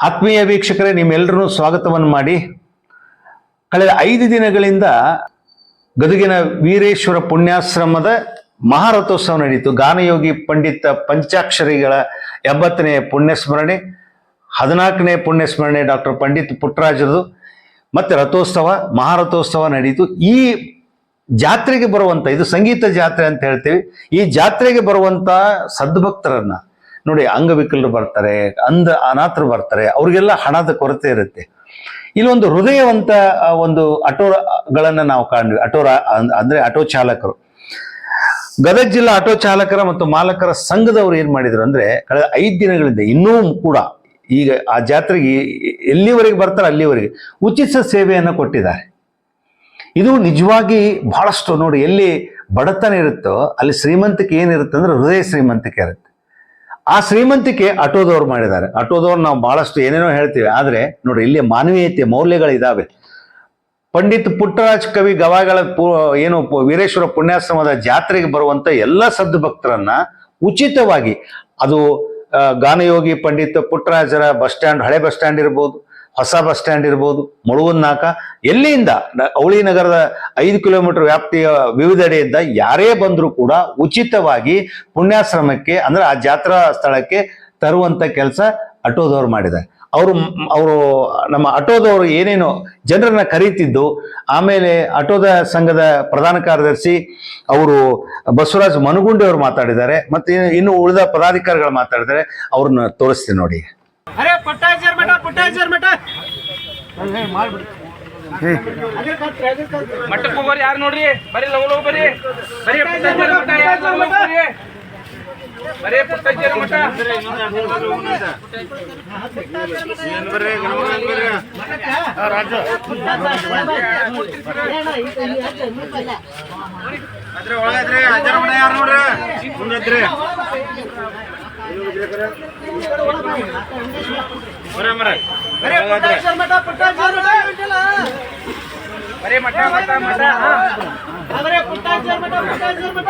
ಆತ್ಮೀಯ ವೀಕ್ಷಕರೇ, ನಿಮ್ಮೆಲ್ಲರೂ ಸ್ವಾಗತವನ್ನು ಮಾಡಿ. ಕಳೆದ 5 ದಿನಗಳಿಂದ ಗದಗಿನ ವೀರೇಶ್ವರ ಪುಣ್ಯಾಶ್ರಮದ ಮಹಾರಥೋತ್ಸವ ನಡೆಯಿತು. ಗಾನಯೋಗಿ ಪಂಡಿತ ಪಂಚಾಕ್ಷರಿಗಳ 80ನೇ ಪುಣ್ಯಸ್ಮರಣೆ, 14ನೇ ಪುಣ್ಯಸ್ಮರಣೆ ಡಾಕ್ಟರ್ ಪಂಡಿತ್ ಪುಟ್ಟರಾಜರದು, ಮತ್ತೆ ರಥೋತ್ಸವ, ಮಹಾರಥೋತ್ಸವ ನಡೆಯಿತು. ಈ ಜಾತ್ರೆಗೆ ಬರುವಂತ, ಇದು ಸಂಗೀತ ಜಾತ್ರೆ ಅಂತ ಹೇಳ್ತೀವಿ, ಈ ಜಾತ್ರೆಗೆ ಬರುವಂತ ಸದ್ಭಕ್ತರನ್ನ ನೋಡಿ, ಅಂಗವಿಕಲರು ಬರ್ತಾರೆ, ಅನಾಥರು ಬರ್ತಾರೆ, ಅವ್ರಿಗೆಲ್ಲ ಹಣದ ಕೊರತೆ ಇರುತ್ತೆ. ಇಲ್ಲೊಂದು ಹೃದಯವಂತ ಒಂದು ಆಟೋಗಳನ್ನ ನಾವು ಕಾಣ್ವಿ. ಅಂದ್ರೆ ಆಟೋ ಚಾಲಕರು, ಗದಗ ಜಿಲ್ಲಾ ಆಟೋ ಚಾಲಕರ ಮತ್ತು ಮಾಲಕರ ಸಂಘದವರು ಏನ್ ಮಾಡಿದ್ರು ಅಂದ್ರೆ, ಕಳೆದ 5 ದಿನಗಳಿಂದ ಇನ್ನೂ ಕೂಡ ಈಗ ಆ ಜಾತ್ರೆಗೆ ಎಲ್ಲಿವರೆಗೆ ಬರ್ತಾರೆ ಅಲ್ಲಿವರೆಗೆ ಉಚಿತ ಸೇವೆಯನ್ನು ಕೊಟ್ಟಿದ್ದಾರೆ. ಇದು ನಿಜವಾಗಿ ಬಹಳಷ್ಟು ನೋಡಿ, ಎಲ್ಲಿ ಬಡತನ ಇರುತ್ತೋ ಅಲ್ಲಿ ಶ್ರೀಮಂತಿಕೆ ಏನಿರುತ್ತೆ ಅಂದ್ರೆ ಹೃದಯ ಶ್ರೀಮಂತಿಕೆ ಇರುತ್ತೆ. ಆ ಶ್ರೀಮಂತಿಕೆ ಆಟೋದವ್ರು ಮಾಡಿದ್ದಾರೆ. ಆಟೋದವ್ರು ನಾವು ಬಹಳಷ್ಟು ಏನೇನೋ ಹೇಳ್ತೀವಿ, ಆದ್ರೆ ನೋಡಿ ಇಲ್ಲಿ ಮಾನವೀಯತೆ ಮೌಲ್ಯಗಳಿದಾವೆ. ಪಂಡಿತ್ ಪುಟ್ಟರಾಜ್ ಕವಿ ಗವಾಯಿಗಳ ಏನು ವೀರೇಶ್ವರ ಪುಣ್ಯಾಶ್ರಮದ ಜಾತ್ರೆಗೆ ಬರುವಂತ ಎಲ್ಲ ಸದ್ಭಕ್ತರನ್ನ ಉಚಿತವಾಗಿ, ಅದು ಗಾನಯೋಗಿ ಪಂಡಿತ್ ಪುಟ್ಟರಾಜರ ಬಸ್ ಸ್ಟ್ಯಾಂಡ್, ಹಳೆ ಬಸ್ ಸ್ಟ್ಯಾಂಡ್ ಇರ್ಬೋದು, ಹೊಸ ಬಸ್ ಸ್ಟ್ಯಾಂಡ್ ಇರ್ಬೋದು, ಮುಳುಗುನ್ನಾಕ, ಎಲ್ಲಿಂದ ಅವಳಿ ನಗರದ 5 ಕಿಲೋಮೀಟರ್ ವ್ಯಾಪ್ತಿಯ ವಿವಿಧೆಡೆಯಿಂದ ಯಾರೇ ಬಂದರೂ ಕೂಡ ಉಚಿತವಾಗಿ ಪುಣ್ಯಾಶ್ರಮಕ್ಕೆ ಅಂದ್ರೆ ಆ ಜಾತ್ರಾ ಸ್ಥಳಕ್ಕೆ ತರುವಂತ ಕೆಲಸ ಆಟೋದವ್ರು ಮಾಡಿದ್ದಾರೆ. ಅವರು ನಮ್ಮ ಆಟೋದವರು ಏನೇನು ಜನರನ್ನ ಕರೀತಿದ್ದು, ಆಮೇಲೆ ಆಟೋದ ಸಂಘದ ಪ್ರಧಾನ ಕಾರ್ಯದರ್ಶಿ ಅವರು ಬಸವರಾಜ್ ಮನಗುಂಡಿ ಅವರು ಮಾತಾಡಿದ್ದಾರೆ, ಮತ್ತೆ ಇನ್ನು ಉಳಿದ ಪದಾಧಿಕಾರಿಗಳು ಮಾತಾಡಿದ್ದಾರೆ. ಅವ್ರನ್ನ ತೋರಿಸ್ತೀನಿ ನೋಡಿ. ಅರೆ ಪಟ್ಟಾಜರ್ ಮಠ, ಪಟ್ಟಾಜರ್ ಮಠ ಮಠಕ್ಕೆ ಹೋಗೋರು ಯಾರು ನೋಡ್ರಿ, ಬರೀ ಲವ್ ಬರ್ರಿ, ಬರೀ ಪಟ್ಟಾಜರ್ ಮಠ, ಯಾರು ಲವ್ ಬರ್ರಿ, ಬರೀ ಪಟ್ಟಾಜರ್ ಮಠ. ಅದ್ರ ಒಳಗದ್ರಿ ಅಜರ ಮಠ ಯಾರು ನೋಡ್ರಿ, ಮುಂದ್ರಿ ಬರೇ ಮಠ ಮಠ ಮಠ ಬರೇ ಪುಟ್ಟಾಜರ್ ಮಠ, ಪುಟ್ಟಾಜರ್ ಮಠ.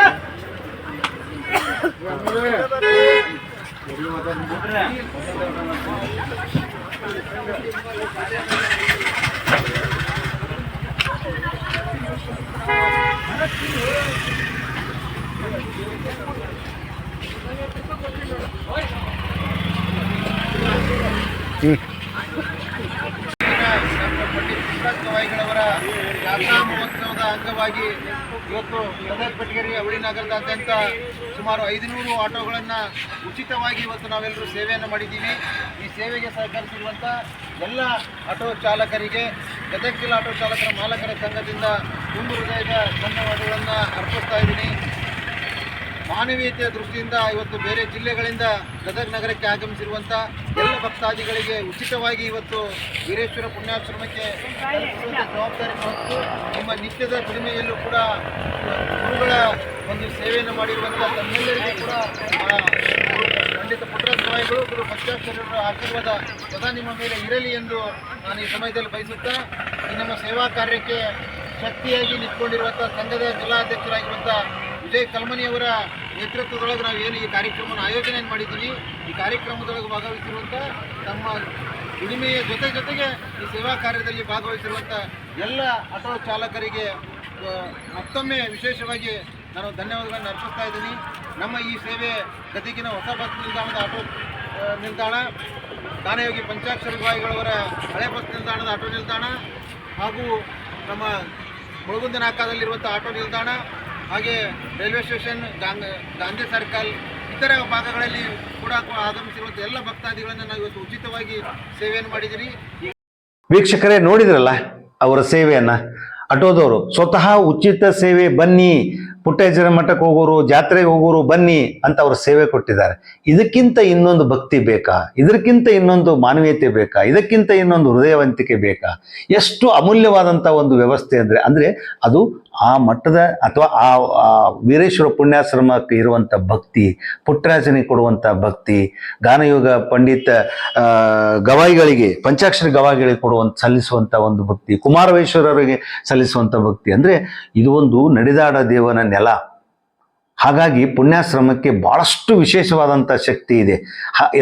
ಗವಾಯಿಗಳವರ ಜಾತ್ರಾ ಮಹೋತ್ಸವದ ಅಂಗವಾಗಿ ಇವತ್ತು ಗದಗ ಬೆಟಗೇರಿ ಅವಳಿ ನಗರದಾದ್ಯಂತ ಸುಮಾರು 500 ಆಟೋಗಳನ್ನು ಉಚಿತವಾಗಿ ಇವತ್ತು ನಾವೆಲ್ಲರೂ ಸೇವೆಯನ್ನು ಮಾಡಿದ್ದೀವಿ. ಈ ಸೇವೆಗೆ ಸಹಕರಿಸಿರುವಂಥ ಎಲ್ಲ ಆಟೋ ಚಾಲಕರಿಗೆ ಗದಗ ಜಿಲ್ಲಾ ಆಟೋ ಚಾಲಕರ ಮಾಲಕರ ಸಂಘದಿಂದ ತುಂಬು ಹೃದಯದ ಧನ್ಯವಾದಗಳನ್ನು ಅರ್ಪಿಸ್ತಾ ಇದ್ದೀನಿ. ಮಾನವೀಯತೆಯ ದೃಷ್ಟಿಯಿಂದ ಇವತ್ತು ಬೇರೆ ಜಿಲ್ಲೆಗಳಿಂದ ಗದಗ ನಗರಕ್ಕೆ ಆಗಮಿಸಿರುವಂಥ ಎಲ್ಲ ಭಕ್ತಾದಿಗಳಿಗೆ ಉಚಿತವಾಗಿ ಇವತ್ತು ವೀರೇಶ್ವರ ಪುಣ್ಯಾಶ್ರಮಕ್ಕೆ ಜವಾಬ್ದಾರಿ ಹೊತ್ತು ನಿಮ್ಮ ನಿತ್ಯದ ದುಡಿಮೆಯಲ್ಲೂ ಕೂಡ ಗುರುಗಳ ಒಂದು ಸೇವೆಯನ್ನು ಮಾಡಿರುವಂಥ ತಮ್ಮೆಲ್ಲರಿಗೂ ಕೂಡ ಪಂಡಿತ ಪುಟ್ಟರಾಜ ಗವಾಯಿಗಳು ಗುರು ಪಂಚಾಕ್ಷರರ ಆಶೀರ್ವಾದ ಸದಾ ನಿಮ್ಮ ಮೇಲೆ ಇರಲಿ ಎಂದು ನಾನು ಈ ಸಮಯದಲ್ಲಿ ಬಯಸುತ್ತಾ, ಈ ನಮ್ಮ ಸೇವಾ ಕಾರ್ಯಕ್ಕೆ ಶಕ್ತಿಯಾಗಿ ನಿಂತ್ಕೊಂಡಿರುವಂಥ ಸಂಘದ ಜಿಲ್ಲಾಧ್ಯಕ್ಷರಾಗಿರುವಂಥ ವಿಜಯ್ ಕಲ್ಮನಿಯವರ ನೇತೃತ್ವದೊಳಗೆ ನಾವು ಏನು ಈ ಕಾರ್ಯಕ್ರಮವನ್ನು ಆಯೋಜನೆ ಮಾಡಿದ್ದೀವಿ, ಈ ಕಾರ್ಯಕ್ರಮದೊಳಗೆ ಭಾಗವಹಿಸಿರುವಂಥ ನಮ್ಮ ದುಡಿಮೆಯ ಜೊತೆಗೆ ಈ ಸೇವಾ ಕಾರ್ಯದಲ್ಲಿ ಭಾಗವಹಿಸಿರುವಂಥ ಎಲ್ಲ ಆಟೋ ಚಾಲಕರಿಗೆ ಮತ್ತೊಮ್ಮೆ ವಿಶೇಷವಾಗಿ ನಾನು ಧನ್ಯವಾದಗಳನ್ನು ಅರ್ಪಿಸ್ತಾ ಇದ್ದೀನಿ. ನಮ್ಮ ಈ ಸೇವೆ ಗದಗಿನ ಹೊಸ ಬಸ್ ನಿಲ್ದಾಣದ ಆಟೋ ನಿಲ್ದಾಣ, ಗಾನಯೋಗಿ ಪಂಚಾಕ್ಷರಿ ಗವಾಯಿಗಳವರ ಹಳೆ ಬಸ್ ನಿಲ್ದಾಣದ ಆಟೋ ನಿಲ್ದಾಣ, ಹಾಗೂ ನಮ್ಮ ಮುಳುಗುಂದ ನಾಕಾದಲ್ಲಿರುವಂಥ ಆಟೋ ನಿಲ್ದಾಣ, ಹಾಗೆ ರೈಲ್ವೆ ಸ್ಟೇಷನ್, ಗಾಂಧಿ ಸರ್ಕಲ್, ಇತರ ಭಾಗಗಳಲ್ಲಿ ಕೂಡ ಆಗಮಿಸಿರುವಂಥ ಎಲ್ಲ ಭಕ್ತಾದಿಗಳನ್ನು ನಾವು ಇವತ್ತು ಉಚಿತವಾಗಿ ಸೇವೆಯನ್ನು ಮಾಡಿದಿರಿ. ವೀಕ್ಷಕರೇ, ನೋಡಿದ್ರಲ್ಲ ಅವರ ಸೇವೆಯನ್ನ. ಆಟೋದವರು ಸ್ವತಃ ಉಚಿತ ಸೇವೆ, ಬನ್ನಿ ಪುಟ್ಟೇಜರ ಮಠಕ್ಕೆ ಹೋಗೋರು, ಜಾತ್ರೆಗೆ ಹೋಗೋರು ಬನ್ನಿ ಅಂತ ಅವರು ಸೇವೆ ಕೊಟ್ಟಿದ್ದಾರೆ. ಇದಕ್ಕಿಂತ ಇನ್ನೊಂದು ಭಕ್ತಿ ಬೇಕಾ? ಇದಕ್ಕಿಂತ ಇನ್ನೊಂದು ಮಾನವೀಯತೆ ಬೇಕಾ? ಇದಕ್ಕಿಂತ ಇನ್ನೊಂದು ಹೃದಯವಂತಿಕೆ ಬೇಕಾ? ಎಷ್ಟು ಅಮೂಲ್ಯವಾದಂಥ ಒಂದು ವ್ಯವಸ್ಥೆ ಅಂದ್ರೆ ಅದು ಆ ಮಟ್ಟದ ಅಥವಾ ಆ ವೀರೇಶ್ವರ ಪುಣ್ಯಾಶ್ರಮಕ್ಕೆ ಇರುವಂಥ ಭಕ್ತಿ, ಪುಟ್ಟರಾಜನಿಗೆ ಕೊಡುವಂಥ ಭಕ್ತಿ, ಗಾನಯೋಗ ಪಂಡಿತ ಗವಾಯಿಗಳಿಗೆ, ಪಂಚಾಕ್ಷರಿ ಗವಾಯಿಗಳಿಗೆ ಸಲ್ಲಿಸುವಂಥ ಒಂದು ಭಕ್ತಿ, ಕುಮಾರವೇಶ್ವರರಿಗೆ ಸಲ್ಲಿಸುವಂಥ ಭಕ್ತಿ. ಅಂದ್ರೆ ಇದು ಒಂದು ನಡೆದಾಡ ದೇವನ ನೆಲ. ಹಾಗಾಗಿ ಪುಣ್ಯಾಶ್ರಮಕ್ಕೆ ಭಾಳಷ್ಟು ವಿಶೇಷವಾದಂಥ ಶಕ್ತಿ ಇದೆ.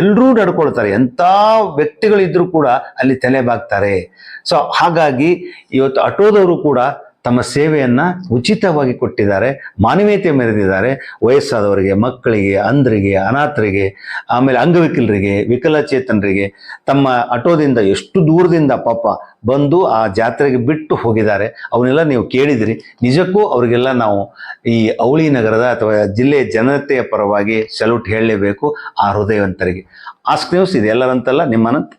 ಎಲ್ಲರೂ ನಡ್ಕೊಳ್ತಾರೆ, ಎಂಥ ವ್ಯಕ್ತಿಗಳಿದ್ರೂ ಕೂಡ ಅಲ್ಲಿ ತಲೆ ಬಾಗ್ತಾರೆ. ಸೊ ಹಾಗಾಗಿ ಇವತ್ತು ಆಟೋದವರು ಕೂಡ ತಮ್ಮ ಸೇವೆಯನ್ನು ಉಚಿತವಾಗಿ ಕೊಟ್ಟಿದ್ದಾರೆ, ಮಾನವೀಯತೆ ಮೆರೆದಿದ್ದಾರೆ. ವಯಸ್ಸಾದವರಿಗೆ, ಮಕ್ಕಳಿಗೆ, ಅಂಧರಿಗೆ, ಅನಾಥರಿಗೆ, ಆಮೇಲೆ ಅಂಗವಿಕಲರಿಗೆ, ವಿಕಲಚೇತನರಿಗೆ ತಮ್ಮ ಆಟೋದಿಂದ ಎಷ್ಟು ದೂರದಿಂದ ಪಾಪ ಬಂದು ಆ ಜಾತ್ರೆಗೆ ಬಿಟ್ಟು ಹೋಗಿದ್ದಾರೆ. ಅವನ್ನೆಲ್ಲ ನೀವು ಕೇಳಿದಿರಿ. ನಿಜಕ್ಕೂ ಅವರಿಗೆಲ್ಲ ನಾವು ಈ ಅವಳಿ ನಗರದ ಅಥವಾ ಜಿಲ್ಲೆಯ ಜನತೆಯ ಪರವಾಗಿ ಸಲ್ಯೂಟ್ ಹೇಳಲೇಬೇಕು ಆ ಹೃದಯವಂತರಿಗೆ. ಆಸ್ಕ್ ನ್ಯೂಸ್ ಇದು ಎಲ್ಲರಂತಲ್ಲ, ನಿಮ್ಮ ಅನಂತ್.